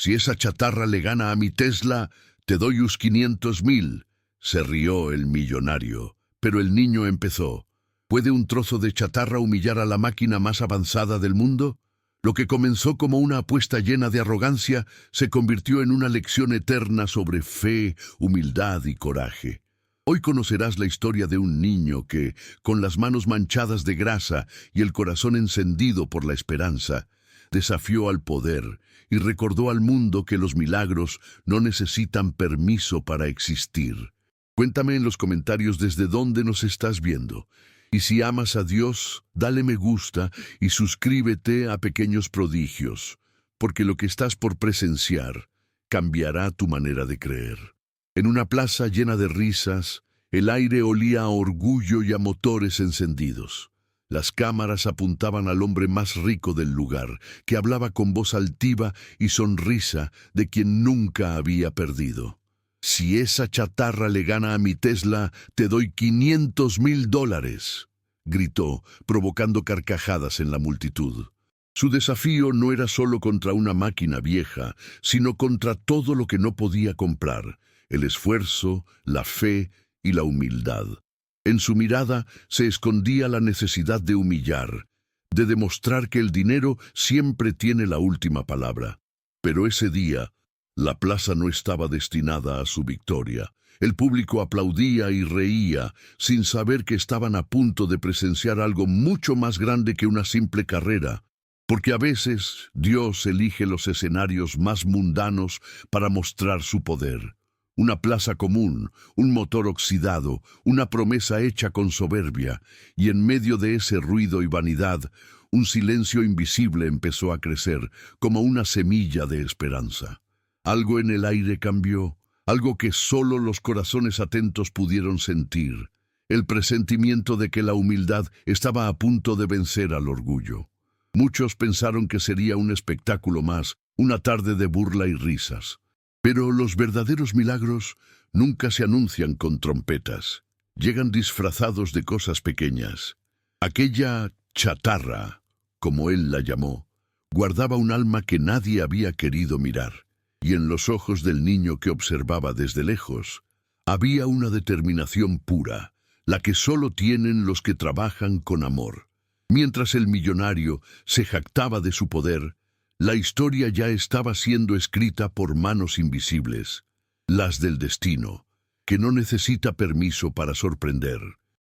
Si esa chatarra le gana a mi Tesla, te doy us 500.000. Se rió el millonario, pero el niño empezó. ¿Puede un trozo de chatarra humillar a la máquina más avanzada del mundo? Lo que comenzó como una apuesta llena de arrogancia se convirtió en una lección eterna sobre fe, humildad y coraje. Hoy conocerás la historia de un niño que, con las manos manchadas de grasa y el corazón encendido por la esperanza, desafió al poder y recordó al mundo que los milagros no necesitan permiso para existir. Cuéntame en los comentarios desde dónde nos estás viendo. Y si amas a Dios, dale me gusta y suscríbete a Pequeños Prodigios, porque lo que estás por presenciar cambiará tu manera de creer. En una plaza llena de risas, el aire olía a orgullo y a motores encendidos. Las cámaras apuntaban al hombre más rico del lugar, que hablaba con voz altiva y sonrisa de quien nunca había perdido. Si esa chatarra le gana a mi Tesla, te doy $500.000, gritó, provocando carcajadas en la multitud. Su desafío no era solo contra una máquina vieja, sino contra todo lo que no podía comprar: el esfuerzo, la fe y la humildad. En su mirada se escondía la necesidad de humillar, de demostrar que el dinero siempre tiene la última palabra. Pero ese día, la plaza no estaba destinada a su victoria. El público aplaudía y reía, sin saber que estaban a punto de presenciar algo mucho más grande que una simple carrera. Porque a veces Dios elige los escenarios más mundanos para mostrar su poder. Una plaza común, un motor oxidado, una promesa hecha con soberbia, y en medio de ese ruido y vanidad, un silencio invisible empezó a crecer como una semilla de esperanza. Algo en el aire cambió, algo que solo los corazones atentos pudieron sentir, el presentimiento de que la humildad estaba a punto de vencer al orgullo. Muchos pensaron que sería un espectáculo más, una tarde de burla y risas. Pero los verdaderos milagros nunca se anuncian con trompetas. Llegan disfrazados de cosas pequeñas. Aquella chatarra, como él la llamó, guardaba un alma que nadie había querido mirar. Y en los ojos del niño que observaba desde lejos, había una determinación pura, la que solo tienen los que trabajan con amor. Mientras el millonario se jactaba de su poder, la historia ya estaba siendo escrita por manos invisibles, las del destino, que no necesita permiso para sorprender.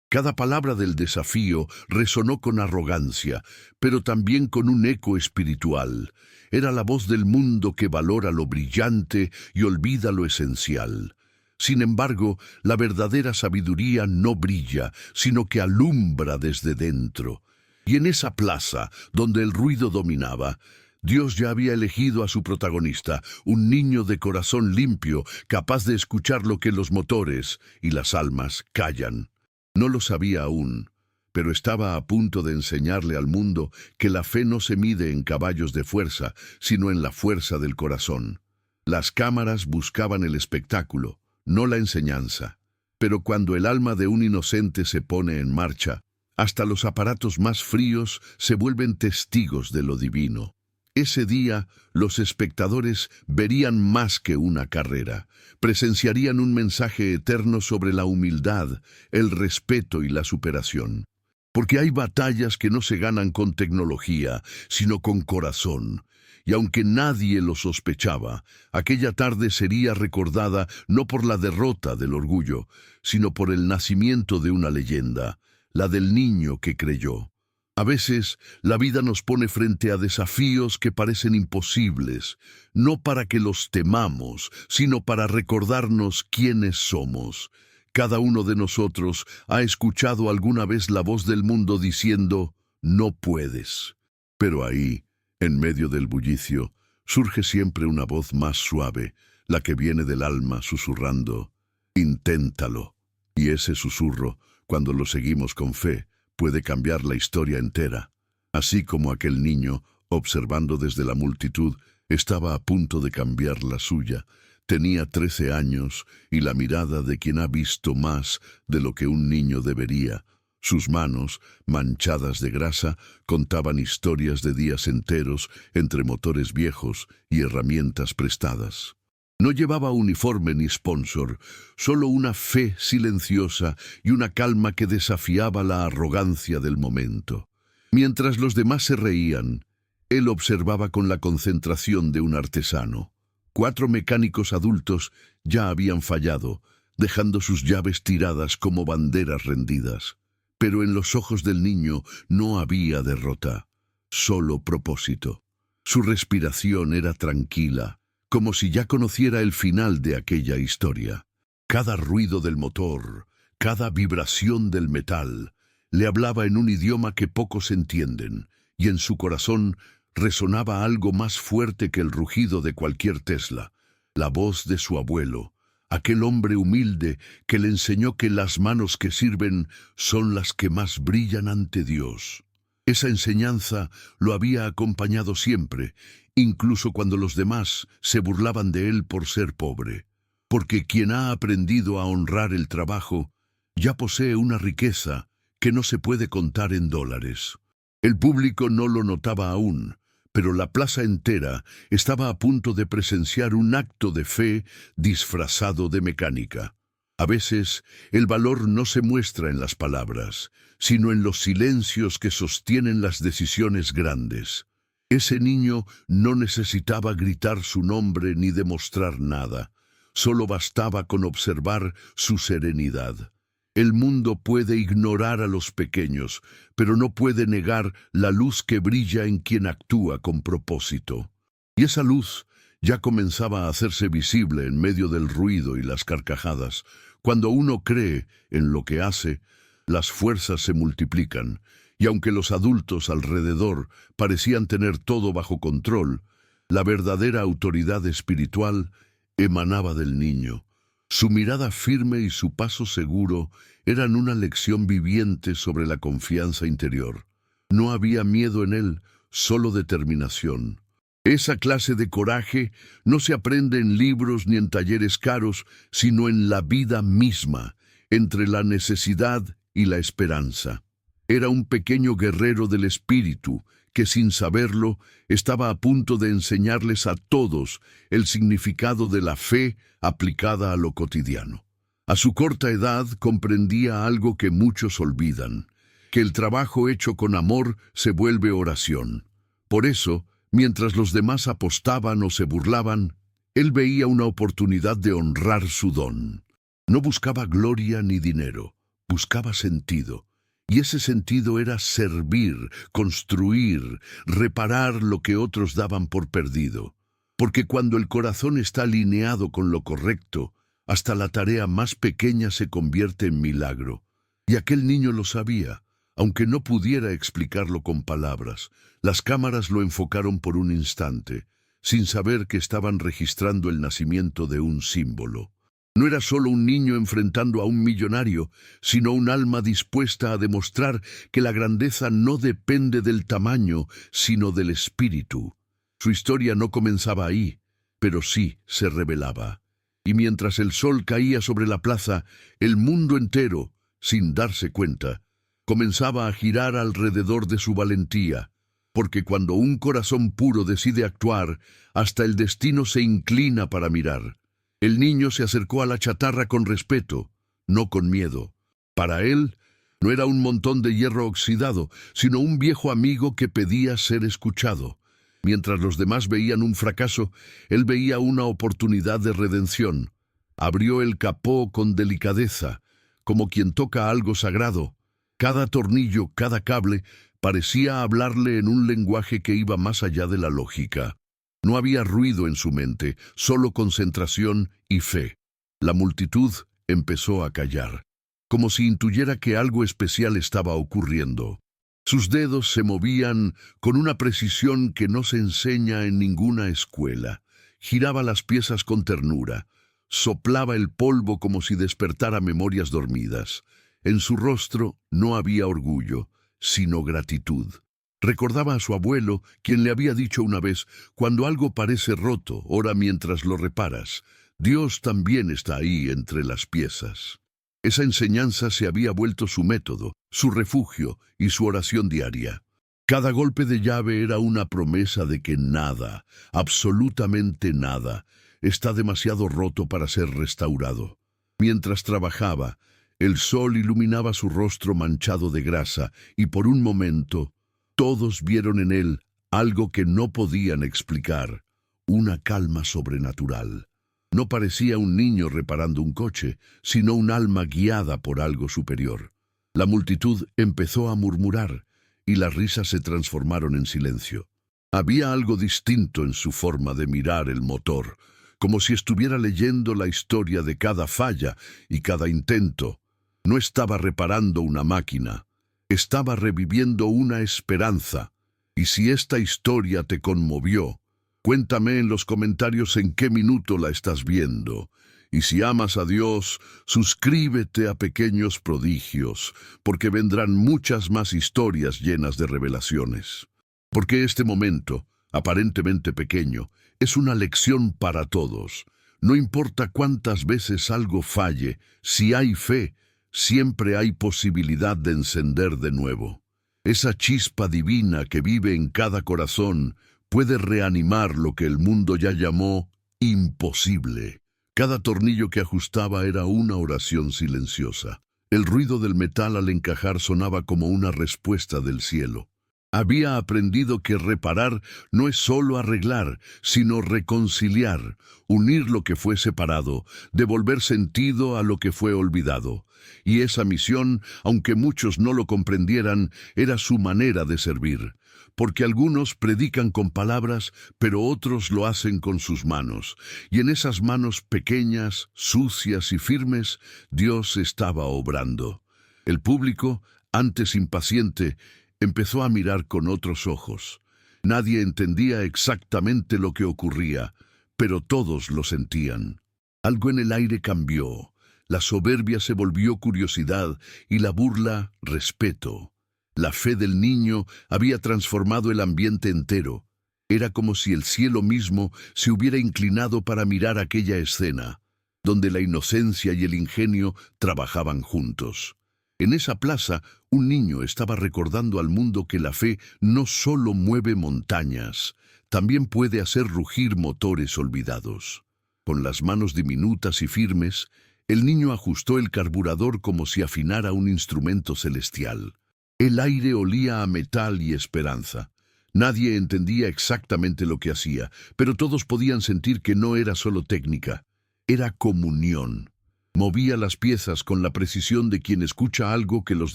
Cada palabra del desafío resonó con arrogancia, pero también con un eco espiritual. Era la voz del mundo que valora lo brillante y olvida lo esencial. Sin embargo, la verdadera sabiduría no brilla, sino que alumbra desde dentro. Y en esa plaza, donde el ruido dominaba, Dios ya había elegido a su protagonista, un niño de corazón limpio, capaz de escuchar lo que los motores y las almas callan. No lo sabía aún, pero estaba a punto de enseñarle al mundo que la fe no se mide en caballos de fuerza, sino en la fuerza del corazón. Las cámaras buscaban el espectáculo, no la enseñanza. Pero cuando el alma de un inocente se pone en marcha, hasta los aparatos más fríos se vuelven testigos de lo divino. Ese día, los espectadores verían más que una carrera. Presenciarían un mensaje eterno sobre la humildad, el respeto y la superación. Porque hay batallas que no se ganan con tecnología, sino con corazón. Y aunque nadie lo sospechaba, aquella tarde sería recordada no por la derrota del orgullo, sino por el nacimiento de una leyenda, la del niño que creyó. A veces, la vida nos pone frente a desafíos que parecen imposibles, no para que los temamos, sino para recordarnos quiénes somos. Cada uno de nosotros ha escuchado alguna vez la voz del mundo diciendo, no puedes. Pero ahí, en medio del bullicio, surge siempre una voz más suave, la que viene del alma susurrando, inténtalo. Y ese susurro, cuando lo seguimos con fe, puede cambiar la historia entera. Así como aquel niño, observando desde la multitud, estaba a punto de cambiar la suya. Tenía 13 años y la mirada de quien ha visto más de lo que un niño debería. Sus manos, manchadas de grasa, contaban historias de días enteros entre motores viejos y herramientas prestadas. No llevaba uniforme ni sponsor, solo una fe silenciosa y una calma que desafiaba la arrogancia del momento. Mientras los demás se reían, él observaba con la concentración de un artesano. 4 mecánicos adultos ya habían fallado, dejando sus llaves tiradas como banderas rendidas. Pero en los ojos del niño no había derrota, solo propósito. Su respiración era tranquila, como si ya conociera el final de aquella historia. Cada ruido del motor, cada vibración del metal, le hablaba en un idioma que pocos entienden, y en su corazón resonaba algo más fuerte que el rugido de cualquier Tesla, la voz de su abuelo, aquel hombre humilde que le enseñó que las manos que sirven son las que más brillan ante Dios. Esa enseñanza lo había acompañado siempre, incluso cuando los demás se burlaban de él por ser pobre. Porque quien ha aprendido a honrar el trabajo, ya posee una riqueza que no se puede contar en dólares. El público no lo notaba aún, pero la plaza entera estaba a punto de presenciar un acto de fe disfrazado de mecánica. A veces, el valor no se muestra en las palabras, sino en los silencios que sostienen las decisiones grandes. Ese niño no necesitaba gritar su nombre ni demostrar nada. Solo bastaba con observar su serenidad. El mundo puede ignorar a los pequeños, pero no puede negar la luz que brilla en quien actúa con propósito. Y esa luz ya comenzaba a hacerse visible en medio del ruido y las carcajadas. Cuando uno cree en lo que hace, las fuerzas se multiplican, y aunque los adultos alrededor parecían tener todo bajo control, la verdadera autoridad espiritual emanaba del niño. Su mirada firme y su paso seguro eran una lección viviente sobre la confianza interior. No había miedo en él, solo determinación. Esa clase de coraje no se aprende en libros ni en talleres caros, sino en la vida misma, entre la necesidad y la esperanza. Era un pequeño guerrero del espíritu que, sin saberlo, estaba a punto de enseñarles a todos el significado de la fe aplicada a lo cotidiano. A su corta edad comprendía algo que muchos olvidan, que el trabajo hecho con amor se vuelve oración. Por eso, mientras los demás apostaban o se burlaban, él veía una oportunidad de honrar su don. No buscaba gloria ni dinero, buscaba sentido. Y ese sentido era servir, construir, reparar lo que otros daban por perdido. Porque cuando el corazón está alineado con lo correcto, hasta la tarea más pequeña se convierte en milagro. Y aquel niño lo sabía, aunque no pudiera explicarlo con palabras. Las cámaras lo enfocaron por un instante, sin saber que estaban registrando el nacimiento de un símbolo. No era solo un niño enfrentando a un millonario, sino un alma dispuesta a demostrar que la grandeza no depende del tamaño, sino del espíritu. Su historia no comenzaba ahí, pero sí se revelaba. Y mientras el sol caía sobre la plaza, el mundo entero, sin darse cuenta, comenzaba a girar alrededor de su valentía, porque cuando un corazón puro decide actuar, hasta el destino se inclina para mirar. El niño se acercó a la chatarra con respeto, no con miedo. Para él, no era un montón de hierro oxidado, sino un viejo amigo que pedía ser escuchado. Mientras los demás veían un fracaso, él veía una oportunidad de redención. Abrió el capó con delicadeza, como quien toca algo sagrado. Cada tornillo, cada cable, parecía hablarle en un lenguaje que iba más allá de la lógica. No había ruido en su mente, solo concentración y fe. La multitud empezó a callar, como si intuyera que algo especial estaba ocurriendo. Sus dedos se movían con una precisión que no se enseña en ninguna escuela. Giraba las piezas con ternura. Soplaba el polvo como si despertara memorias dormidas. En su rostro no había orgullo, sino gratitud. Recordaba a su abuelo, quien le había dicho una vez: cuando algo parece roto, ora mientras lo reparas. Dios también está ahí entre las piezas. Esa enseñanza se había vuelto su método, su refugio y su oración diaria. Cada golpe de llave era una promesa de que nada, absolutamente nada, está demasiado roto para ser restaurado. Mientras trabajaba, el sol iluminaba su rostro manchado de grasa y por un momento todos vieron en él algo que no podían explicar, una calma sobrenatural. No parecía un niño reparando un coche, sino un alma guiada por algo superior. La multitud empezó a murmurar, y las risas se transformaron en silencio. Había algo distinto en su forma de mirar el motor, como si estuviera leyendo la historia de cada falla y cada intento. No estaba reparando una máquina, estaba reviviendo una esperanza. Y si esta historia te conmovió, cuéntame en los comentarios en qué minuto la estás viendo. Y si amas a Dios, suscríbete a Pequeños Prodigios, porque vendrán muchas más historias llenas de revelaciones. Porque este momento, aparentemente pequeño, es una lección para todos. No importa cuántas veces algo falle, si hay fe, siempre hay posibilidad de encender de nuevo. Esa chispa divina que vive en cada corazón puede reanimar lo que el mundo ya llamó imposible. Cada tornillo que ajustaba era una oración silenciosa. El ruido del metal al encajar sonaba como una respuesta del cielo. Había aprendido que reparar no es solo arreglar, sino reconciliar, unir lo que fue separado, devolver sentido a lo que fue olvidado. Y esa misión, aunque muchos no lo comprendieran, era su manera de servir. Porque algunos predican con palabras, pero otros lo hacen con sus manos. Y en esas manos pequeñas, sucias y firmes, Dios estaba obrando. El público, antes impaciente, empezó a mirar con otros ojos. Nadie entendía exactamente lo que ocurría, pero todos lo sentían. Algo en el aire cambió. La soberbia se volvió curiosidad y la burla, respeto. La fe del niño había transformado el ambiente entero. Era como si el cielo mismo se hubiera inclinado para mirar aquella escena, donde la inocencia y el ingenio trabajaban juntos. En esa plaza, un niño estaba recordando al mundo que la fe no solo mueve montañas, también puede hacer rugir motores olvidados. Con las manos diminutas y firmes, el niño ajustó el carburador como si afinara un instrumento celestial. El aire olía a metal y esperanza. Nadie entendía exactamente lo que hacía, pero todos podían sentir que no era solo técnica, era comunión. Movía las piezas con la precisión de quien escucha algo que los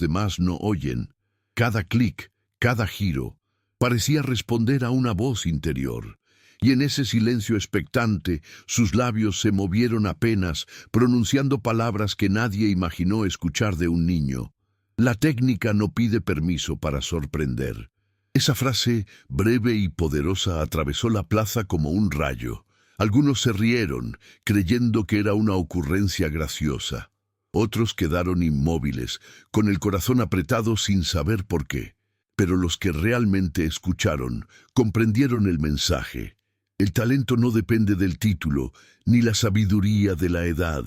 demás no oyen. Cada clic, cada giro, parecía responder a una voz interior. Y en ese silencio expectante, sus labios se movieron apenas, pronunciando palabras que nadie imaginó escuchar de un niño. La técnica no pide permiso para sorprender. Esa frase, breve y poderosa, atravesó la plaza como un rayo. Algunos se rieron, creyendo que era una ocurrencia graciosa. Otros quedaron inmóviles, con el corazón apretado sin saber por qué. Pero los que realmente escucharon, comprendieron el mensaje. El talento no depende del título, ni la sabiduría de la edad.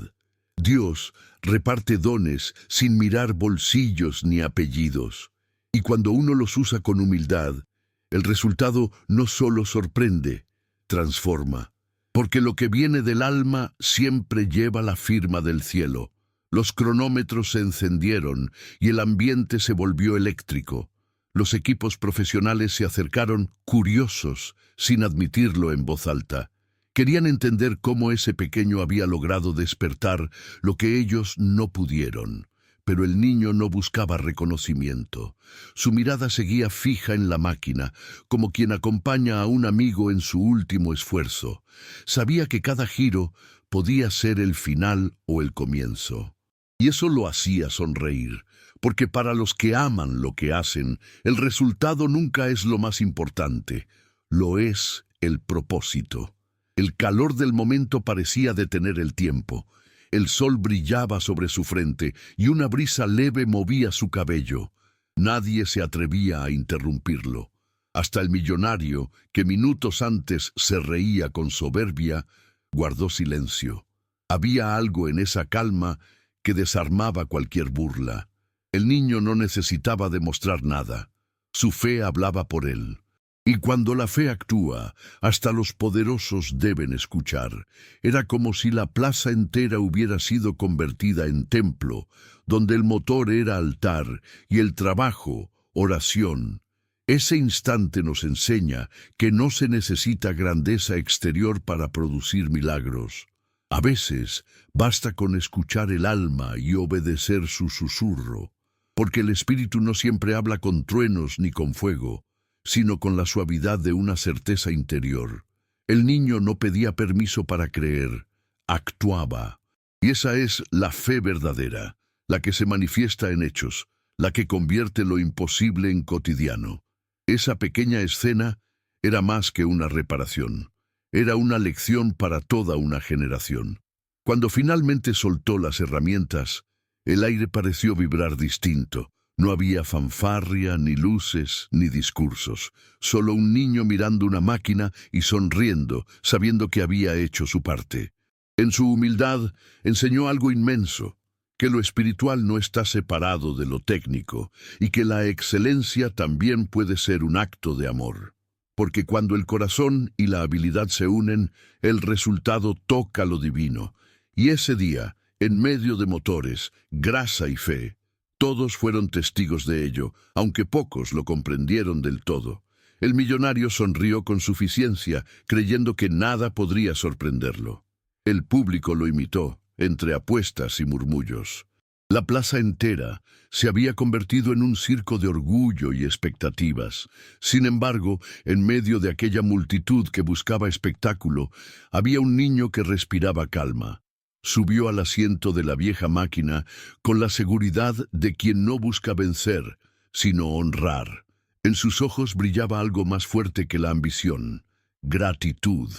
Dios reparte dones sin mirar bolsillos ni apellidos. Y cuando uno los usa con humildad, el resultado no solo sorprende, transforma. Porque lo que viene del alma siempre lleva la firma del cielo. Los cronómetros se encendieron y el ambiente se volvió eléctrico. Los equipos profesionales se acercaron curiosos, sin admitirlo en voz alta. Querían entender cómo ese pequeño había logrado despertar lo que ellos no pudieron. Pero el niño no buscaba reconocimiento. Su mirada seguía fija en la máquina, como quien acompaña a un amigo en su último esfuerzo. Sabía que cada giro podía ser el final o el comienzo. Y eso lo hacía sonreír, porque para los que aman lo que hacen, el resultado nunca es lo más importante, lo es el propósito. El calor del momento parecía detener el tiempo. El sol brillaba sobre su frente y una brisa leve movía su cabello. Nadie se atrevía a interrumpirlo. Hasta el millonario, que minutos antes se reía con soberbia, guardó silencio. Había algo en esa calma que desarmaba cualquier burla. El niño no necesitaba demostrar nada. Su fe hablaba por él. Y cuando la fe actúa, hasta los poderosos deben escuchar. Era como si la plaza entera hubiera sido convertida en templo, donde el motor era altar y el trabajo, oración. Ese instante nos enseña que no se necesita grandeza exterior para producir milagros. A veces basta con escuchar el alma y obedecer su susurro, porque el Espíritu no siempre habla con truenos ni con fuego, sino con la suavidad de una certeza interior. El niño no pedía permiso para creer, actuaba. Y esa es la fe verdadera, la que se manifiesta en hechos, la que convierte lo imposible en cotidiano. Esa pequeña escena era más que una reparación. Era una lección para toda una generación. Cuando finalmente soltó las herramientas, el aire pareció vibrar distinto. No había fanfarria, ni luces, ni discursos. Solo un niño mirando una máquina y sonriendo, sabiendo que había hecho su parte. En su humildad, enseñó algo inmenso, que lo espiritual no está separado de lo técnico y que la excelencia también puede ser un acto de amor. Porque cuando el corazón y la habilidad se unen, el resultado toca lo divino. Y ese día, en medio de motores, grasa y fe, todos fueron testigos de ello, aunque pocos lo comprendieron del todo. El millonario sonrió con suficiencia, creyendo que nada podría sorprenderlo. El público lo imitó, entre apuestas y murmullos. La plaza entera se había convertido en un circo de orgullo y expectativas. Sin embargo, en medio de aquella multitud que buscaba espectáculo, había un niño que respiraba calma. Subió al asiento de la vieja máquina con la seguridad de quien no busca vencer, sino honrar. En sus ojos brillaba algo más fuerte que la ambición: gratitud,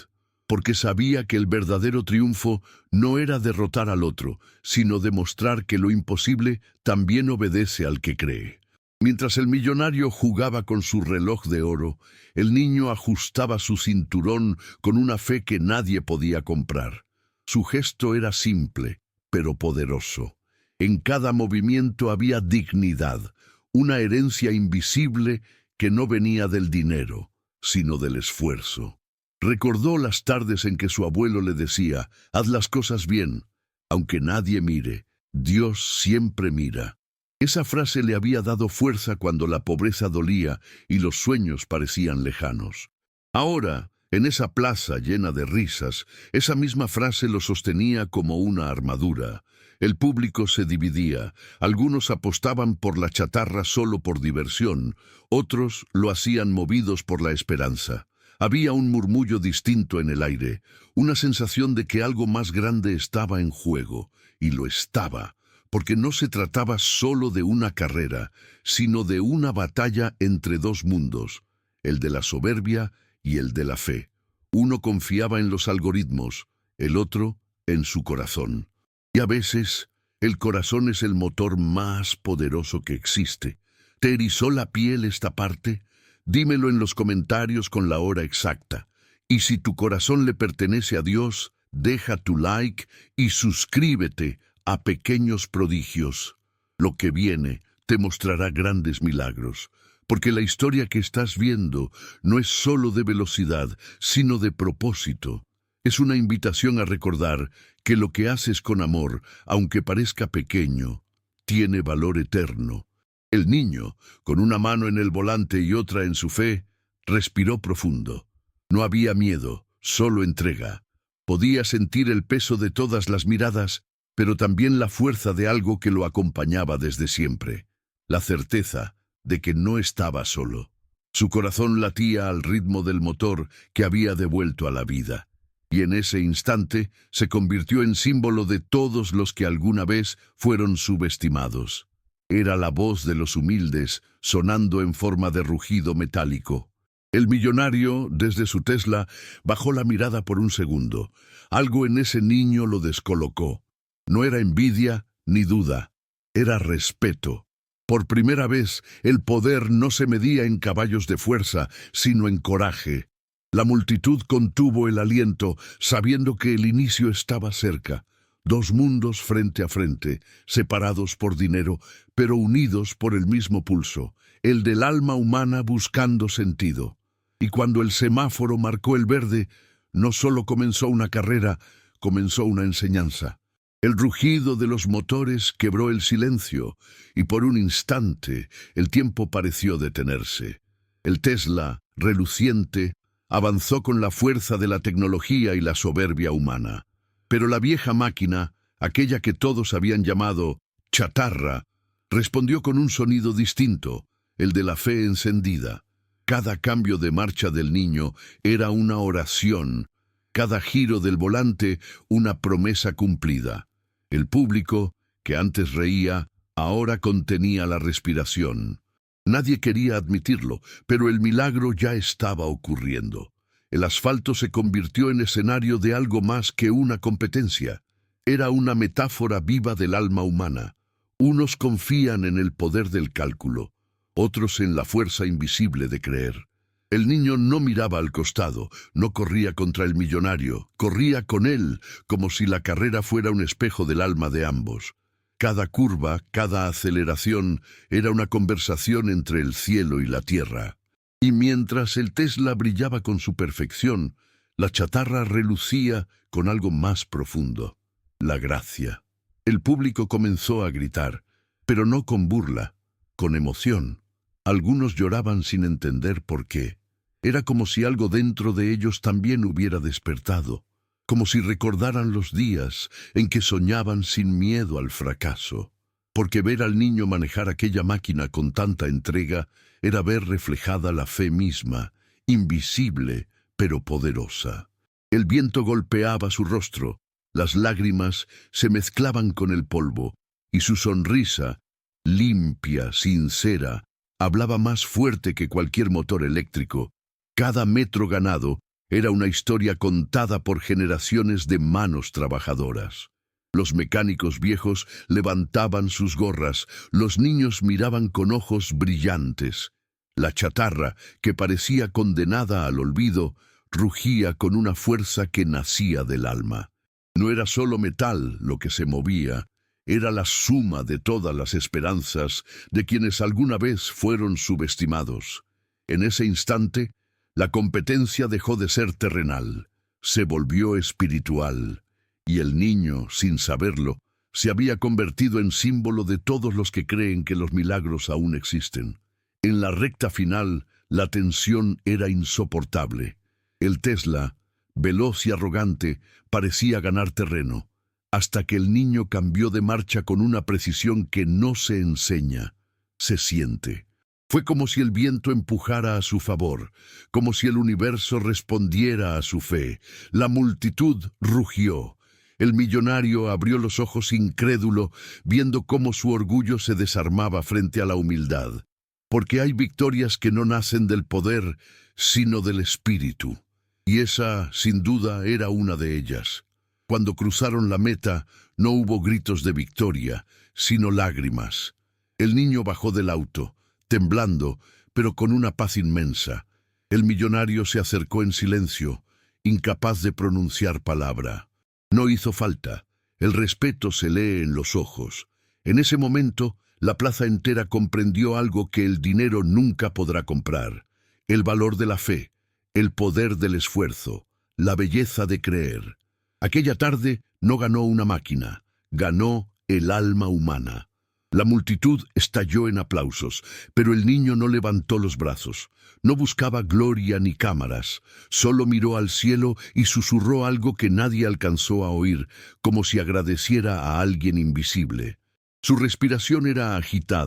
porque sabía que el verdadero triunfo no era derrotar al otro, sino demostrar que lo imposible también obedece al que cree. Mientras el millonario jugaba con su reloj de oro, el niño ajustaba su cinturón con una fe que nadie podía comprar. Su gesto era simple, pero poderoso. En cada movimiento había dignidad, una herencia invisible que no venía del dinero, sino del esfuerzo. Recordó las tardes en que su abuelo le decía: haz las cosas bien, aunque nadie mire, Dios siempre mira. Esa frase le había dado fuerza cuando la pobreza dolía y los sueños parecían lejanos. Ahora, en esa plaza llena de risas, esa misma frase lo sostenía como una armadura. El público se dividía. Algunos apostaban por la chatarra solo por diversión, otros lo hacían movidos por la esperanza. Había un murmullo distinto en el aire, una sensación de que algo más grande estaba en juego, y lo estaba, porque no se trataba solo de una carrera, sino de una batalla entre dos mundos, el de la soberbia y el de la fe. Uno confiaba en los algoritmos, el otro en su corazón. Y a veces, el corazón es el motor más poderoso que existe. ¿Te erizó la piel esta parte? Dímelo en los comentarios con la hora exacta. Y si tu corazón le pertenece a Dios, deja tu like y suscríbete a Pequeños Prodigios. Lo que viene te mostrará grandes milagros, porque la historia que estás viendo no es solo de velocidad, sino de propósito. Es una invitación a recordar que lo que haces con amor, aunque parezca pequeño, tiene valor eterno. El niño, con una mano en el volante y otra en su fe, respiró profundo. No había miedo, solo entrega. Podía sentir el peso de todas las miradas, pero también la fuerza de algo que lo acompañaba desde siempre, la certeza de que no estaba solo. Su corazón latía al ritmo del motor que había devuelto a la vida, y en ese instante se convirtió en símbolo de todos los que alguna vez fueron subestimados. Era la voz de los humildes, sonando en forma de rugido metálico. El millonario, desde su Tesla, bajó la mirada por un segundo. Algo en ese niño lo descolocó. No era envidia ni duda, era respeto. Por primera vez, el poder no se medía en caballos de fuerza, sino en coraje. La multitud contuvo el aliento, sabiendo que el inicio estaba cerca. Dos mundos frente a frente, separados por dinero, pero unidos por el mismo pulso, el del alma humana buscando sentido. Y cuando el semáforo marcó el verde, no solo comenzó una carrera, comenzó una enseñanza. El rugido de los motores quebró el silencio, y por un instante el tiempo pareció detenerse. El Tesla, reluciente, avanzó con la fuerza de la tecnología y la soberbia humana. Pero la vieja máquina, aquella que todos habían llamado chatarra, respondió con un sonido distinto, el de la fe encendida. Cada cambio de marcha del niño era una oración, cada giro del volante una promesa cumplida. El público, que antes reía, ahora contenía la respiración. Nadie quería admitirlo, pero el milagro ya estaba ocurriendo. El asfalto se convirtió en escenario de algo más que una competencia. Era una metáfora viva del alma humana. Unos confían en el poder del cálculo, otros en la fuerza invisible de creer. El niño no miraba al costado, no corría contra el millonario, corría con él, como si la carrera fuera un espejo del alma de ambos. Cada curva, cada aceleración, era una conversación entre el cielo y la tierra. Y mientras el Tesla brillaba con su perfección, la chatarra relucía con algo más profundo: la gracia. El público comenzó a gritar, pero no con burla, con emoción. Algunos lloraban sin entender por qué. Era como si algo dentro de ellos también hubiera despertado, como si recordaran los días en que soñaban sin miedo al fracaso. Porque ver al niño manejar aquella máquina con tanta entrega era ver reflejada la fe misma, invisible pero poderosa. El viento golpeaba su rostro, las lágrimas se mezclaban con el polvo, y su sonrisa, limpia, sincera, hablaba más fuerte que cualquier motor eléctrico. Cada metro ganado era una historia contada por generaciones de manos trabajadoras. Los mecánicos viejos levantaban sus gorras, los niños miraban con ojos brillantes. La chatarra, que parecía condenada al olvido, rugía con una fuerza que nacía del alma. No era solo metal lo que se movía, era la suma de todas las esperanzas de quienes alguna vez fueron subestimados. En ese instante, la competencia dejó de ser terrenal, se volvió espiritual, y el niño, sin saberlo, se había convertido en símbolo de todos los que creen que los milagros aún existen. En la recta final, la tensión era insoportable. El Tesla, veloz y arrogante, parecía ganar terreno, hasta que el niño cambió de marcha con una precisión que no se enseña, se siente. Fue como si el viento empujara a su favor, como si el universo respondiera a su fe. La multitud rugió. El millonario abrió los ojos incrédulo, viendo cómo su orgullo se desarmaba frente a la humildad. Porque hay victorias que no nacen del poder, sino del espíritu. Y esa, sin duda, era una de ellas. Cuando cruzaron la meta, no hubo gritos de victoria, sino lágrimas. El niño bajó del auto, temblando, pero con una paz inmensa. El millonario se acercó en silencio, incapaz de pronunciar palabra. No hizo falta. El respeto se lee en los ojos. En ese momento, la plaza entera comprendió algo que el dinero nunca podrá comprar: el valor de la fe, el poder del esfuerzo, la belleza de creer. Aquella tarde no ganó una máquina, ganó el alma humana. La multitud estalló en aplausos, pero el niño no levantó los brazos. No buscaba gloria ni cámaras, solo miró al cielo y susurró algo que nadie alcanzó a oír, como si agradeciera a alguien invisible. Su respiración era agitada.